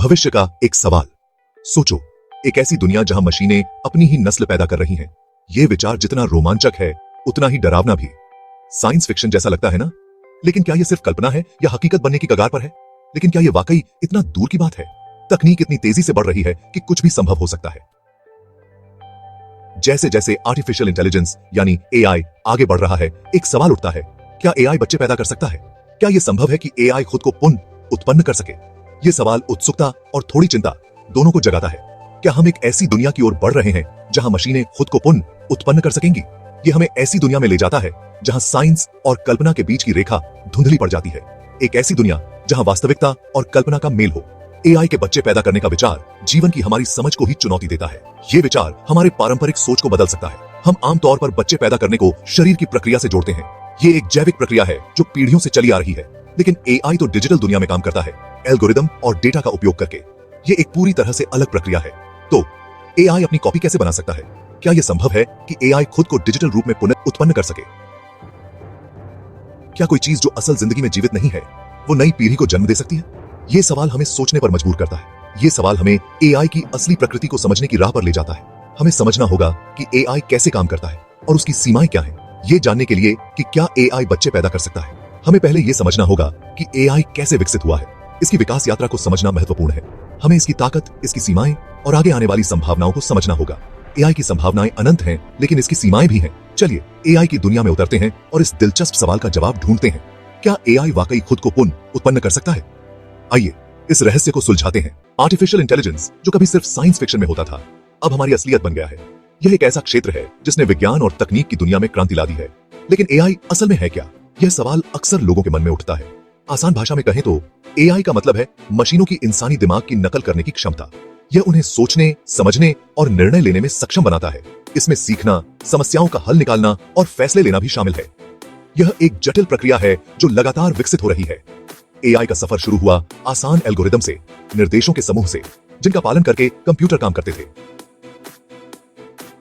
भविष्य का एक सवाल। सोचो, एक ऐसी दुनिया जहां मशीनें अपनी ही नस्ल पैदा कर रही हैं। यह विचार जितना रोमांचक है उतना ही डरावना भी। साइंस फिक्शन जैसा लगता है ना? लेकिन क्या यह सिर्फ कल्पना है या हकीकत बनने की कगार पर है? लेकिन क्या यह वाकई इतना दूर की बात है? तकनीक इतनी तेजी से बढ़ रही है कि कुछ भी संभव हो सकता है। जैसे जैसे आर्टिफिशियल इंटेलिजेंस यानी एआई आगे बढ़ रहा है, एक सवाल उठता है, क्या एआई बच्चे पैदा कर सकता है? क्या यह संभव है कि एआई खुद को पुनः उत्पन्न कर सके? यह सवाल उत्सुकता और थोड़ी चिंता दोनों को जगाता है। क्या हम एक ऐसी दुनिया की ओर बढ़ रहे हैं जहां मशीनें खुद को पुनः उत्पन्न कर सकेंगी? यह हमें ऐसी दुनिया में ले जाता है जहां साइंस और कल्पना के बीच की रेखा धुंधली पड़ जाती है। एक ऐसी दुनिया जहां वास्तविकता और कल्पना का मेल हो। एआई के बच्चे पैदा करने का विचार जीवन की हमारी समझ को ही चुनौती देता है। ये विचार हमारे पारंपरिक सोच को बदल सकता है। हम आमतौर पर बच्चे पैदा करने को शरीर की प्रक्रिया से जोड़ते हैं। ये एक जैविक प्रक्रिया है जो पीढ़ियों से चली आ रही है। लेकिन एआई तो डिजिटल दुनिया में काम करता है, एल्गोरिदम और डेटा का उपयोग करके। ये एक पूरी तरह से अलग प्रक्रिया है। तो एआई अपनी कॉपी कैसे बना सकता है? क्या यह संभव है कि एआई खुद को डिजिटल रूप में पुनः उत्पन्न कर सके? क्या कोई चीज जो असल जिंदगी में जीवित नहीं है वो नई पीढ़ी को जन्म दे सकती है? ये सवाल हमें सोचने पर मजबूर करता है। ये सवाल हमें एआई की असली प्रकृति को समझने की राह पर ले जाता है। हमें समझना होगा कि एआई कैसे काम करता है और उसकी सीमाएं क्या हैं। ये जानने के लिए कि क्या एआई बच्चे पैदा कर सकता है, हमें पहले ये समझना होगा कि एआई कैसे विकसित हुआ है। इसकी विकास यात्रा को समझना महत्वपूर्ण है। हमें इसकी ताकत, इसकी सीमाएं और आगे आने वाली संभावनाओं को समझना होगा। एआई की संभावनाएं अनंत हैं, लेकिन इसकी सीमाएं भी हैं। चलिए एआई की दुनिया में उतरते हैं और इस दिलचस्प सवाल का जवाब ढूंढते हैं। क्या एआई वाकई खुद को पुनः उत्पन्न कर सकता है? आइए इस रहस्य को सुलझाते हैं। आर्टिफिशियल इंटेलिजेंस, जो कभी सिर्फ साइंस फिक्शन में होता था, अब हमारी असलियत बन गया है। यह एक ऐसा क्षेत्र है जिसने विज्ञान और तकनीक की दुनिया में क्रांति ला दी है। लेकिन एआई असल में है क्या? यह सवाल अक्सर लोगों के मन में उठता है। आसान भाषा में कहें तो एआई का मतलब है मशीनों की इंसानी दिमाग की नकल करने की क्षमता। यह उन्हें सोचने, समझने और निर्णय लेने में सक्षम बनाता है। इसमें सीखना, समस्याओं का हल निकालना और फैसले लेना भी शामिल है। यह एक जटिल प्रक्रिया है जो लगातार विकसित हो रही है। एआई का सफर शुरू हुआ आसान एल्गोरिदम से, निर्देशों के समूह से, जिनका पालन करके कंप्यूटर काम करते थे।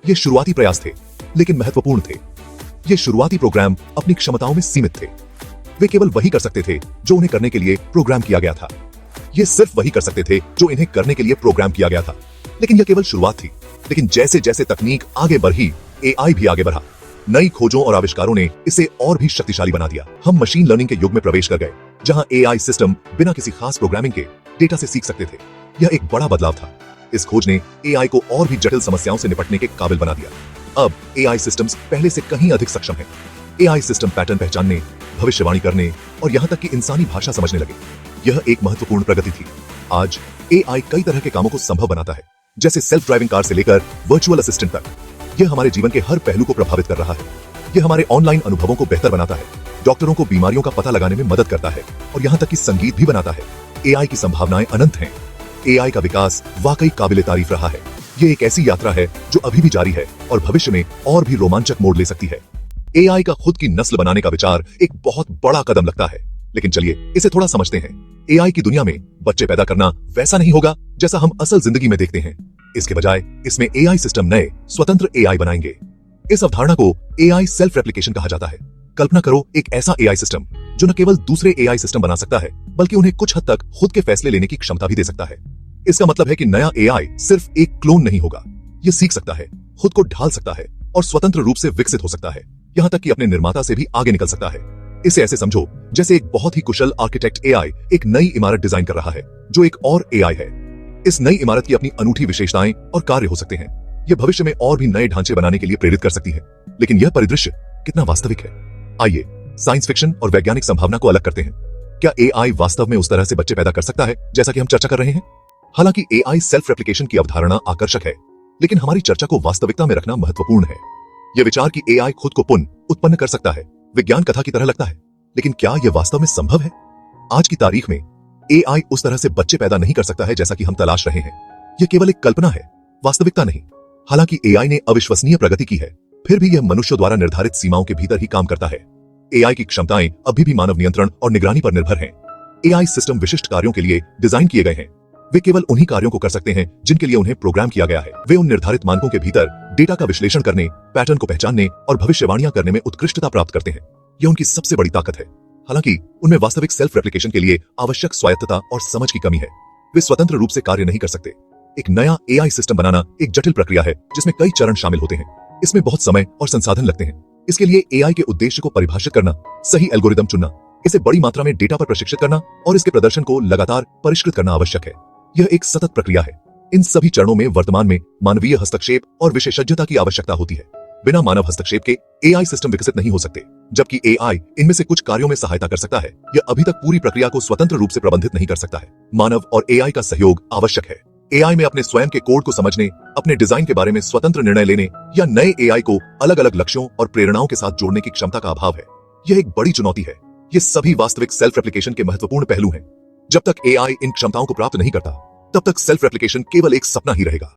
ये शुरुआती प्रयास थे, लेकिन महत्वपूर्ण थे। ये शुरुआती प्रोग्राम अपनी क्षमताओं में सीमित थे। वे केवल वही कर सकते थे जो उन्हें करने के लिए प्रोग्राम किया गया था। ये सिर्फ वही कर सकते थे जो इन्हें करने के लिए प्रोग्राम किया गया था। लेकिन यह केवल शुरुआत थी। लेकिन जैसे जैसे तकनीक आगे बढ़ी, एआई भी आगे बढ़ा। नई खोजों और आविष्कारों ने इसे और भी शक्तिशाली बना दिया। हम मशीन लर्निंग के युग में प्रवेश कर गए, जहां एआई सिस्टम बिना किसी खास प्रोग्रामिंग के डेटा से सीख सकते थे। यह एक बड़ा बदलाव था। इस खोज ने एआई को और भी जटिल समस्याओं से निपटने के काबिल बना दिया। अब एआई सिस्टम्स पहले से कहीं अधिक सक्षम हैं। एआई सिस्टम पैटर्न पहचानने, भविष्यवाणी करने और यहां तक कि इंसानी भाषा समझने लगे। यह एक महत्वपूर्ण प्रगति थी। आज एआई कई तरह के कामों को संभव बनाता है, जैसे सेल्फ ड्राइविंग कार से लेकर वर्चुअल असिस्टेंट तक। यह हमारे जीवन के हर पहलू को प्रभावित कर रहा है। यह हमारे ऑनलाइन अनुभवों को बेहतर बनाता है, डॉक्टरों को बीमारियों का पता लगाने में मदद करता है और यहां तक कि संगीत भी बनाता है। एआई की संभावनाएं अनंत हैं। एआई का विकास वाकई काबिले तारीफ रहा है। यह एक ऐसी यात्रा है जो अभी भी जारी है और भविष्य में और भी रोमांचक मोड़ ले सकती है। एआई का खुद की नस्ल बनाने का विचार एक बहुत बड़ा कदम लगता है, लेकिन चलिए इसे थोड़ा समझते हैं। एआई की दुनिया में बच्चे पैदा करना वैसा नहीं होगा जैसा हम असल जिंदगी में देखते हैं। इसके बजाय इसमें एआई सिस्टम नए, स्वतंत्र एआई बनाएंगे। इस अवधारणा को एआई सेल्फ रेप्लिकेशन कहा जाता है। कल्पना करो एक ऐसा एआई सिस्टम जो न केवल दूसरे एआई सिस्टम बना सकता है, बल्कि उन्हें कुछ हद तक खुद के फैसले लेने की क्षमता भी दे सकता है। इसका मतलब है कि नया एआई सिर्फ एक क्लोन नहीं होगा। यह सीख सकता है, खुद को ढाल सकता है और स्वतंत्र रूप से विकसित हो सकता है, यहां तक कि अपने निर्माता से भी आगे निकल सकता है। इसे ऐसे समझो जैसे एक बहुत ही कुशल आर्किटेक्ट एआई एक नई इमारत डिजाइन कर रहा है जो एक और एआई है। इस नई इमारत की अपनी अनूठी विशेषताएं और कार्य हो सकते हैं। यह भविष्य में और भी नए ढांचे बनाने के लिए प्रेरित कर सकती है। लेकिन यह परिदृश्य कितना वास्तविक है? आइए साइंस फिक्शन और वैज्ञानिक संभावना को अलग करते हैं। क्या एआई वास्तव में उस तरह से बच्चे पैदा कर सकता है जैसा कि हम चर्चा कर रहे हैं? हालांकि एआई सेल्फ रेप्लिकेशन की अवधारणा आकर्षक है, लेकिन हमारी चर्चा को वास्तविकता में रखना महत्वपूर्ण है। यह विचार कि एआई खुद को पुनः उत्पन्न कर सकता है विज्ञान कथा की तरह लगता है, लेकिन क्या यह वास्तव में संभव है? आज की तारीख में एआई उस तरह से बच्चे पैदा नहीं कर सकता है जैसा कि हम तलाश रहे हैं। यह केवल एक कल्पना है, वास्तविकता नहीं। हालांकि एआई ने अविश्वसनीय प्रगति की है, फिर भी यह मनुष्य द्वारा निर्धारित सीमाओं के भीतर ही काम करता है। एआई की क्षमताएं अभी भी मानव नियंत्रण और निगरानी पर निर्भर हैं। एआई सिस्टम विशिष्ट कार्यों के लिए डिजाइन किए गए हैं। वे केवल उन्हीं कार्यों को कर सकते हैं जिनके लिए उन्हें प्रोग्राम किया गया है। वे उन निर्धारित मानकों के भीतर डेटा का विश्लेषण करने, पैटर्न को पहचानने और भविष्यवाणियां करने में उत्कृष्टता प्राप्त करते हैं। यह उनकी सबसे बड़ी ताकत है। हालांकि उनमें वास्तविक सेल्फ रेप्लिकेशन के लिए आवश्यक स्वायत्तता और समझ की कमी है। वे स्वतंत्र रूप से कार्य नहीं कर सकते। एक नया एआई सिस्टम बनाना एक जटिल प्रक्रिया है जिसमें कई चरण शामिल होते हैं। इसमें बहुत समय और संसाधन लगते हैं। इसके लिए एआई के उद्देश्य को परिभाषित करना, सही एल्गोरिदम चुनना, इसे बड़ी मात्रा में डेटा पर प्रशिक्षित करना और इसके प्रदर्शन को लगातार परिष्कृत करना आवश्यक है। यह एक सतत प्रक्रिया है। इन सभी चरणों में वर्तमान में मानवीय हस्तक्षेप और विशेषज्ञता की आवश्यकता होती है। बिना मानव हस्तक्षेप के एआई सिस्टम विकसित नहीं हो सकते। जबकि एआई इनमें से कुछ कार्यों में सहायता कर सकता है, यह अभी तक पूरी प्रक्रिया को स्वतंत्र रूप से प्रबंधित नहीं कर सकता है। मानव और एआई का सहयोग आवश्यक है। एआई में अपने स्वयं के कोड को समझने, अपने डिजाइन के बारे में स्वतंत्र निर्णय लेने या नए एआई को अलग अलग लक्ष्यों और प्रेरणाओं के साथ जोड़ने की क्षमता का अभाव है। यह एक बड़ी चुनौती है। ये सभी वास्तविक सेल्फ रेप्लिकेशन के महत्वपूर्ण पहलू हैं। जब तक एआई इन क्षमताओं को प्राप्त नहीं करता, तब तक सेल्फ रेप्लिकेशन केवल एक सपना ही रहेगा।